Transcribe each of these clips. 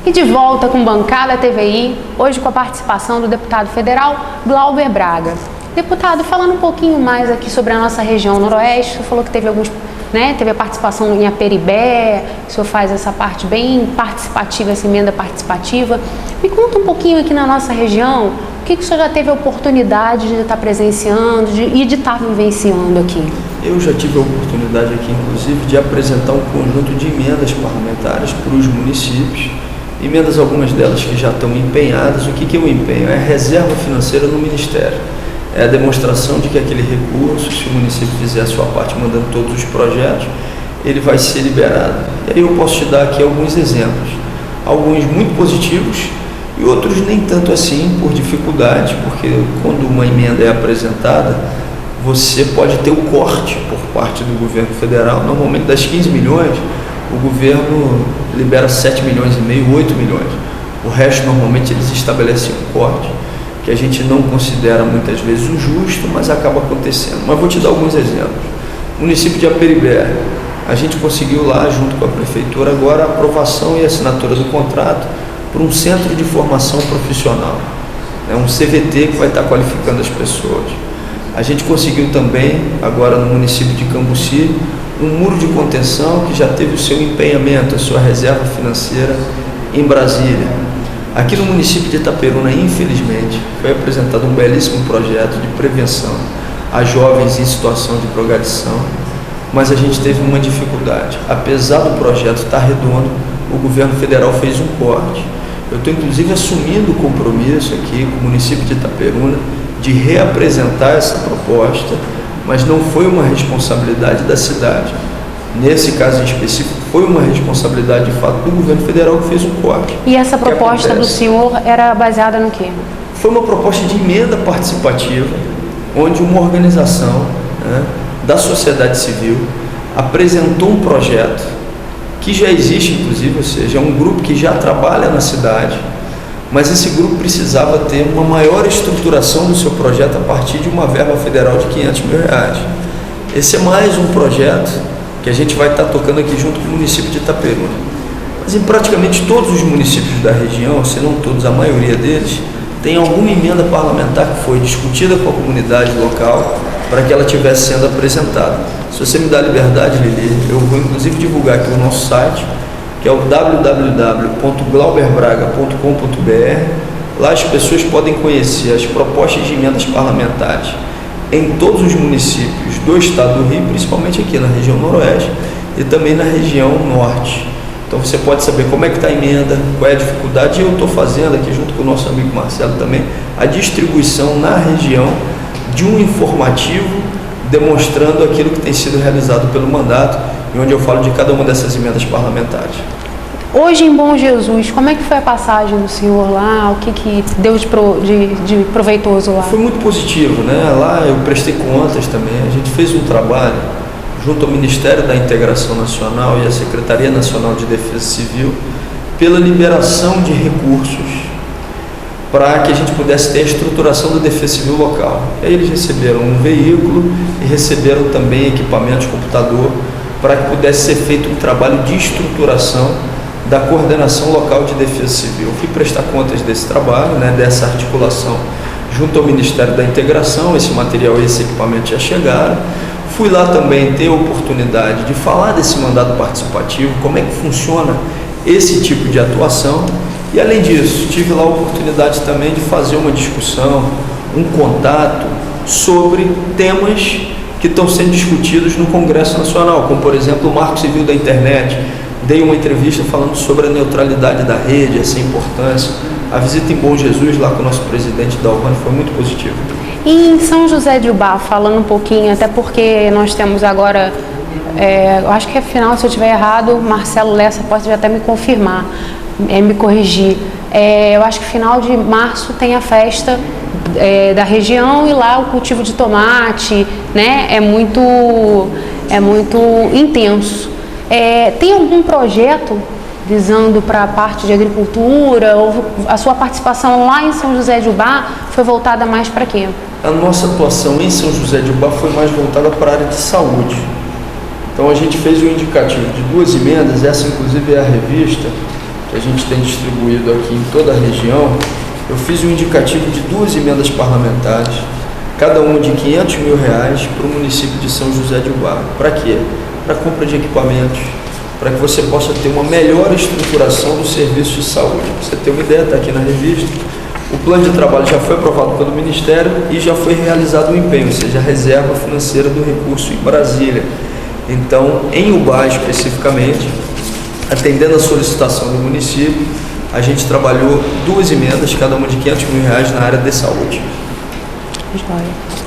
E de volta com Bancada TVI, hoje com a participação do deputado federal Glauber Braga. Deputado, falando um pouquinho mais aqui sobre a nossa região noroeste, o senhor falou que teve teve a participação em Aperibé, o senhor faz essa parte bem participativa, essa emenda participativa. Me conta um pouquinho aqui na nossa região, o que o senhor já teve a oportunidade de estar presenciando e de estar vivenciando aqui? Eu já tive a oportunidade aqui, inclusive, de apresentar um conjunto de emendas parlamentares para os municípios, emendas algumas delas que já estão empenhadas. O que é o empenho? É a reserva financeira no Ministério. É a demonstração de que aquele recurso, se o município fizer a sua parte mandando todos os projetos, ele vai ser liberado. E aí eu posso te dar aqui alguns exemplos. Alguns muito positivos e outros nem tanto assim, por dificuldade, porque quando uma emenda é apresentada, você pode ter o corte por parte do governo federal. Normalmente das 15 milhões, o governo libera 7 milhões e meio, 8 milhões. O resto, normalmente, eles estabelecem um corte, que a gente não considera muitas vezes o justo, mas acaba acontecendo. Mas vou te dar alguns exemplos. Município de Aperibé, a gente conseguiu lá, junto com a prefeitura, agora a aprovação e assinatura do contrato para um centro de formação profissional. É um CVT que vai estar qualificando as pessoas. A gente conseguiu também, agora no município de Cambuci, um muro de contenção que já teve o seu empenhamento, a sua reserva financeira em Brasília. Aqui no município de Itaperuna, infelizmente, foi apresentado um belíssimo projeto de prevenção a jovens em situação de drogadição, mas a gente teve uma dificuldade. Apesar do projeto estar redondo, o governo federal fez um corte. Eu estou inclusive assumindo o compromisso aqui com o município de Itaperuna de reapresentar essa proposta, mas não foi uma responsabilidade da cidade. Nesse caso em específico, foi uma responsabilidade de fato do governo federal que fez um corte. E essa proposta do senhor era baseada no quê? Foi uma proposta de emenda participativa, onde uma organização da sociedade civil apresentou um projeto que já existe, inclusive, ou seja, é um grupo que já trabalha na cidade, mas esse grupo precisava ter uma maior estruturação do seu projeto a partir de uma verba federal de R$500 mil. Esse é mais um projeto que a gente vai estar tocando aqui junto com o município de Itaperuna. Mas em praticamente todos os municípios da região, se não todos, a maioria deles, tem alguma emenda parlamentar que foi discutida com a comunidade local para que ela estivesse sendo apresentada. Se você me dá liberdade, Lili, eu vou inclusive divulgar aqui o nosso site, que é o www.glauberbraga.com.br. Lá as pessoas podem conhecer as propostas de emendas parlamentares em todos os municípios do estado do Rio, principalmente aqui na região noroeste e também na região norte. Então você pode saber como é que está a emenda, qual é a dificuldade, e eu estou fazendo aqui junto com o nosso amigo Marcelo também a distribuição na região de um informativo demonstrando aquilo que tem sido realizado pelo mandato e onde eu falo de cada uma dessas emendas parlamentares. Hoje em Bom Jesus, como é que foi a passagem do senhor lá? O que deu de proveitoso lá? Foi muito positivo, né? Lá eu prestei contas também. A gente fez um trabalho junto ao Ministério da Integração Nacional e à Secretaria Nacional de Defesa Civil pela liberação de recursos para que a gente pudesse ter a estruturação da Defesa Civil local. E aí eles receberam um veículo e receberam também equipamentos, computador, para que pudesse ser feito um trabalho de estruturação da coordenação local de defesa civil. Eu fui prestar contas desse trabalho, dessa articulação junto ao Ministério da Integração. Esse material e esse equipamento já chegaram. Fui lá também ter a oportunidade de falar desse mandato participativo, como é que funciona esse tipo de atuação. E além disso, tive lá a oportunidade também de fazer uma discussão, um contato sobre temas que estão sendo discutidos no Congresso Nacional, como por exemplo o Marco Civil da Internet. Dei uma entrevista falando sobre a neutralidade da rede, essa importância. A visita em Bom Jesus lá com o nosso presidente Dalvani foi muito positiva. E em São José de Ubá, falando um pouquinho, até porque nós temos agora, eu acho que é final, se eu estiver errado, Marcelo Lessa pode até me confirmar, me corrigir. Eu acho que final de março tem a festa da região e lá o cultivo de tomate, é muito intenso. Tem algum projeto visando para a parte de agricultura, ou a sua participação lá em São José de Ubá foi voltada mais para quê? A nossa atuação em São José de Ubá foi mais voltada para a área de saúde. Então a gente fez um indicativo de 2 emendas, essa inclusive é a revista, que a gente tem distribuído aqui em toda a região, eu fiz um indicativo de 2 emendas parlamentares, cada uma de R$500 mil para o município de São José de Ubá. Para quê? Para compra de equipamentos, para que você possa ter uma melhor estruturação do serviço de saúde. Pra você ter uma ideia, está aqui na revista, o plano de trabalho já foi aprovado pelo Ministério e já foi realizado o empenho, ou seja, a reserva financeira do recurso em Brasília. Então, em Ubá especificamente, atendendo a solicitação do município, a gente trabalhou 2 emendas, cada uma de R$500 mil na área de saúde.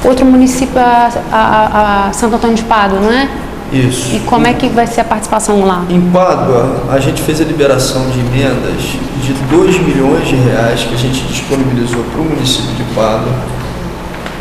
Outro município é a Santo Antônio de Pádua, não é? Isso. E como é que vai ser a participação lá? Em Pádua, a gente fez a liberação de emendas de R$2 milhões que a gente disponibilizou para o município de Pádua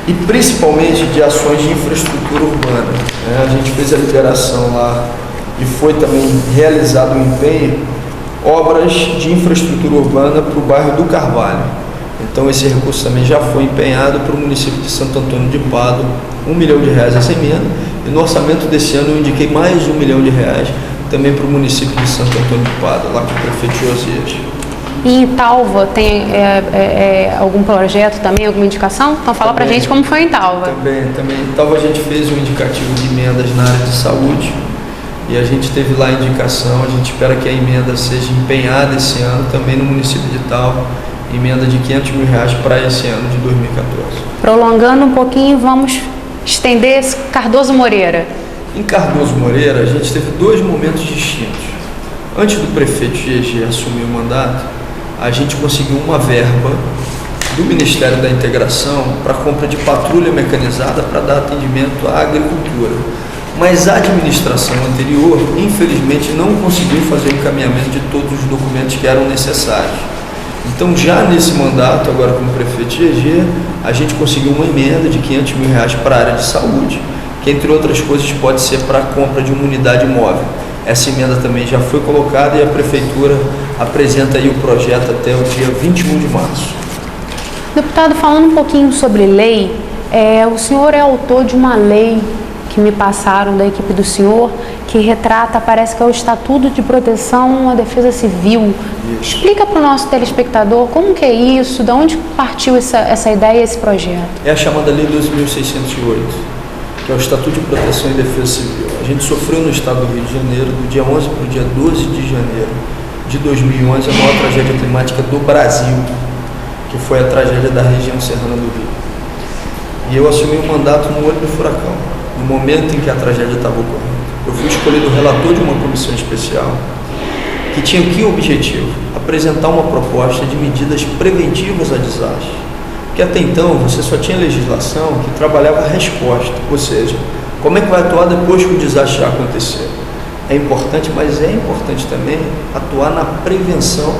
e principalmente de ações de infraestrutura urbana. A gente fez a liberação lá e foi também realizado um empenho, obras de infraestrutura urbana para o bairro do Carvalho. Então esse recurso também já foi empenhado para o município de Santo Antônio de Pádua, R$1 milhão essa emenda, e no orçamento desse ano eu indiquei mais de R$1 milhão também para o município de Santo Antônio de Pádua, lá com o prefeito Josias. E em Talva tem algum projeto também, alguma indicação? Então fala pra gente como foi em Talva. Também. Em Talva a gente fez um indicativo de emendas na área de saúde e a gente teve lá a indicação, a gente espera que a emenda seja empenhada esse ano também no município de Talva, emenda de R$500 mil para esse ano de 2014. Prolongando um pouquinho, vamos estender Cardoso Moreira. Em Cardoso Moreira a gente teve 2 momentos distintos. Antes do prefeito GG assumir o mandato, a gente conseguiu uma verba do Ministério da Integração para compra de patrulha mecanizada para dar atendimento à agricultura. Mas a administração anterior, infelizmente, não conseguiu fazer o encaminhamento de todos os documentos que eram necessários. Então, já nesse mandato, agora como prefeito GG, a gente conseguiu uma emenda de R$500 mil para a área de saúde, que, entre outras coisas, pode ser para a compra de uma unidade móvel. Essa emenda também já foi colocada e a Prefeitura apresenta aí o projeto até o dia 21 de março. Deputado, falando um pouquinho sobre lei, o senhor é autor de uma lei que me passaram da equipe do senhor, que retrata, parece que é o Estatuto de Proteção à Defesa Civil. Isso. Explica para o nosso telespectador como que é isso, de onde partiu essa ideia, esse projeto. É a chamada Lei 12.608, que é o Estatuto de Proteção e Defesa Civil. A gente sofreu no estado do Rio de Janeiro, do dia 11 para o dia 12 de janeiro de 2011, a maior tragédia climática do Brasil, que foi a tragédia da região serrana do Rio. E eu assumi o mandato no olho do furacão, no momento em que a tragédia estava ocorrendo. Eu fui escolhido relator de uma comissão especial que tinha que objetivo? Apresentar uma proposta de medidas preventivas a desastres. Porque até então você só tinha legislação que trabalhava a resposta, ou seja, como é que vai atuar depois que o desastre já aconteceu. É importante, mas é importante também atuar na prevenção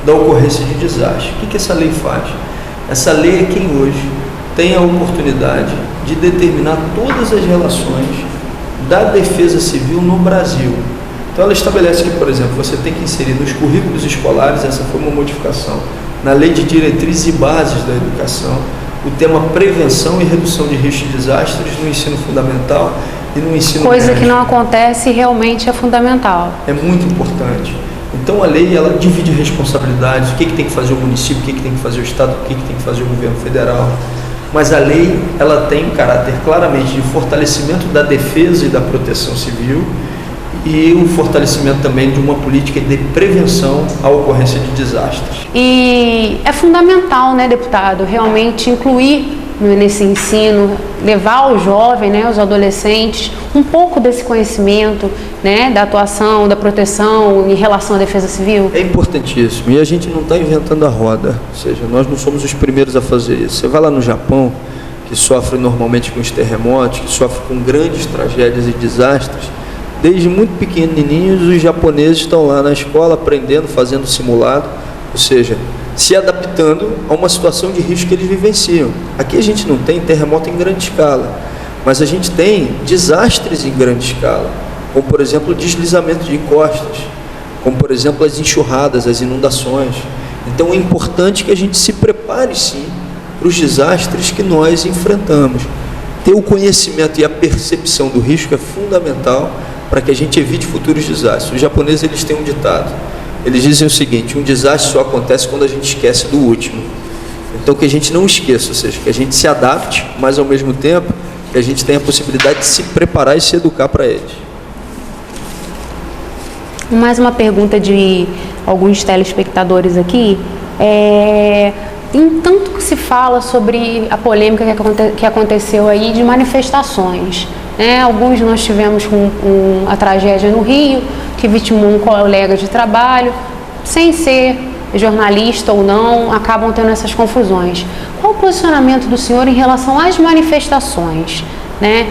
da ocorrência de desastre. O que essa lei faz? Essa lei é quem hoje tem a oportunidade de determinar todas as relações da defesa civil no Brasil. Então ela estabelece que, por exemplo, você tem que inserir nos currículos escolares, essa foi uma modificação, na Lei de Diretrizes e Bases da Educação, o tema prevenção e redução de riscos de desastres no ensino fundamental e no ensino médio. Coisa que não acontece e realmente é fundamental. É muito importante. Então a lei, ela divide responsabilidades, o que tem que fazer o município, o que tem que fazer o Estado, o que tem que fazer o governo federal. Mas a lei, ela tem um caráter claramente de fortalecimento da defesa e da proteção civil e um fortalecimento também de uma política de prevenção à ocorrência de desastres. E é fundamental, né, deputado, realmente incluir nesse ensino, levar ao jovem, né, aos adolescentes, um pouco desse conhecimento, né, da atuação, da proteção em relação à defesa civil? É importantíssimo, e a gente não está inventando a roda, ou seja, nós não somos os primeiros a fazer isso. Você vai lá no Japão, que sofre normalmente com os terremotos, que sofre com grandes tragédias e desastres, desde muito pequenininhos os japoneses estão lá na escola aprendendo, fazendo simulado, ou seja, se adaptando a uma situação de risco que eles vivenciam. Aqui a gente não tem terremoto em grande escala, mas a gente tem desastres em grande escala, como por exemplo o deslizamento de encostas, como por exemplo as enxurradas, as inundações. Então é importante que a gente se prepare sim para os desastres que nós enfrentamos. Ter o conhecimento e a percepção do risco é fundamental para que a gente evite futuros desastres. Os japoneses, eles têm um ditado: Eles dizem o seguinte: um desastre só acontece quando a gente esquece do último. Então que a gente não esqueça, ou seja, que a gente se adapte, mas ao mesmo tempo que a gente tenha a possibilidade de se preparar e se educar para eles. Mais uma pergunta de alguns telespectadores aqui. Em tanto que se fala sobre a polêmica que aconteceu aí de manifestações, né? Alguns nós tivemos a tragédia no Rio, que vitimou um colega de trabalho, sem ser jornalista ou não, acabam tendo essas confusões. Qual o posicionamento do senhor em relação às manifestações, né?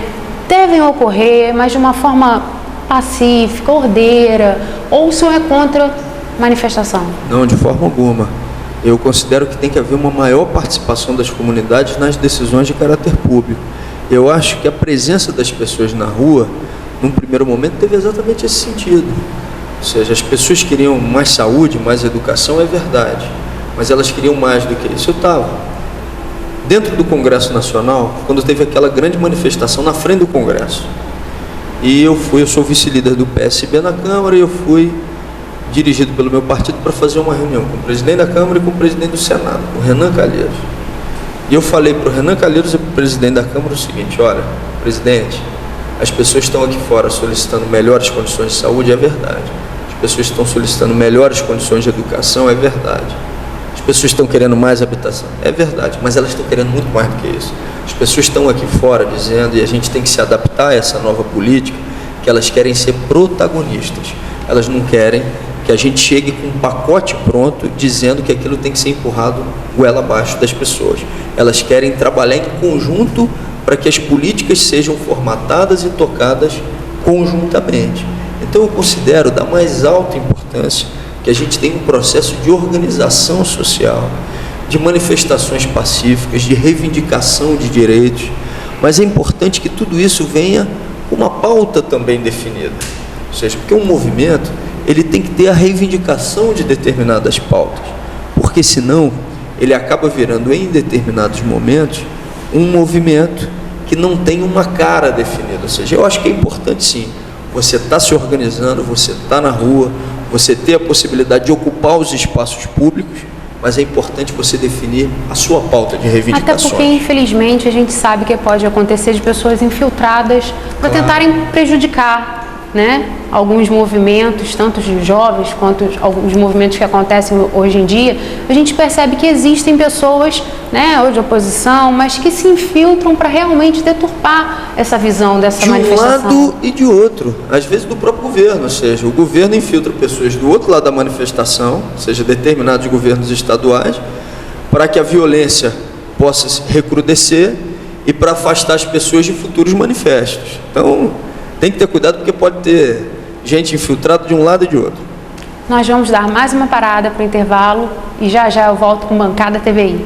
Devem ocorrer, mas de uma forma pacífica, ordeira, ou o senhor é contra manifestação? Não, de forma alguma. Eu considero que tem que haver uma maior participação das comunidades nas decisões de caráter público. Eu acho que a presença das pessoas na rua, num primeiro momento, teve exatamente esse sentido. Ou seja, as pessoas queriam mais saúde, mais educação, é verdade, mas elas queriam mais do que isso. Eu estava dentro do Congresso Nacional, quando teve aquela grande manifestação na frente do Congresso. E eu sou vice-líder do PSB na Câmara, e eu fui dirigido pelo meu partido para fazer uma reunião com o presidente da Câmara e com o presidente do Senado, o Renan Calheiros. E eu falei para o Renan Calheiros e para o presidente da Câmara o seguinte: olha, presidente, as pessoas estão aqui fora solicitando melhores condições de saúde, é verdade. As pessoas estão solicitando melhores condições de educação, é verdade. As pessoas estão querendo mais habitação, é verdade, mas elas estão querendo muito mais do que isso. As pessoas estão aqui fora dizendo, e a gente tem que se adaptar a essa nova política, que elas querem ser protagonistas. Elas não querem que a gente chegue com um pacote pronto dizendo que aquilo tem que ser empurrado goela abaixo das pessoas. Elas querem trabalhar em conjunto para que as políticas sejam formatadas e tocadas conjuntamente. Então eu considero da mais alta importância que a gente tenha um processo de organização social, de manifestações pacíficas, de reivindicação de direitos, mas é importante que tudo isso venha com uma pauta também definida. Ou seja, porque um movimento, ele tem que ter a reivindicação de determinadas pautas, porque senão ele acaba virando em determinados momentos um movimento que não tem uma cara definida. Ou seja, eu acho que é importante sim, você está se organizando, você está na rua, você ter a possibilidade de ocupar os espaços públicos, mas é importante você definir a sua pauta de reivindicações. Até porque, infelizmente, a gente sabe que pode acontecer de pessoas infiltradas para tentarem prejudicar, né, alguns movimentos, tanto de jovens quanto alguns movimentos que acontecem hoje em dia. A gente percebe que existem pessoas, né, ou de oposição, mas que se infiltram para realmente deturpar essa visão dessa manifestação. De um lado e de outro, às vezes do próprio governo, ou seja, o governo infiltra pessoas do outro lado da manifestação, ou seja, determinados governos estaduais, para que a violência possa se recrudescer e para afastar as pessoas de futuros manifestos. Então, tem que ter cuidado, porque pode ter gente infiltrada de um lado e de outro. Nós vamos dar mais uma parada para o intervalo e já já eu volto com Bancada TVI.